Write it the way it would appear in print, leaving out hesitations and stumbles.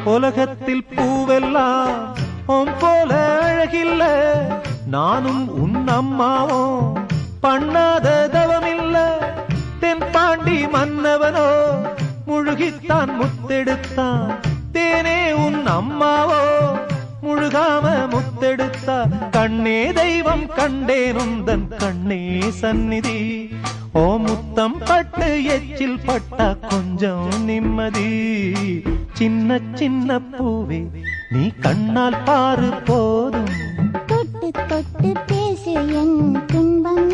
உலகத்தில் பூவெல்லாம் உன் போல அழகில்ல நானும் உன் அம்மாவும் பண்ணாத தவமில்ல தென்பாண்டி மன்னவனோ முழுகித்தான் முத்தெடுத்தான் தேனே உன் அம்மாவோ முழுகாம முத்தெடுத்தா கண்ணே தெய்வம் கண்டேன் உந்தன் கண்ணே சந்நிதி ஓ முத்தம் பட்டு எச்சில் பட்டா கொஞ்சம் நிம்மதி சின்ன சின்ன பூவே நீ கண்ணால் பாரு போதும் தொட்டு தொட்டு பேசு என் துன்பம்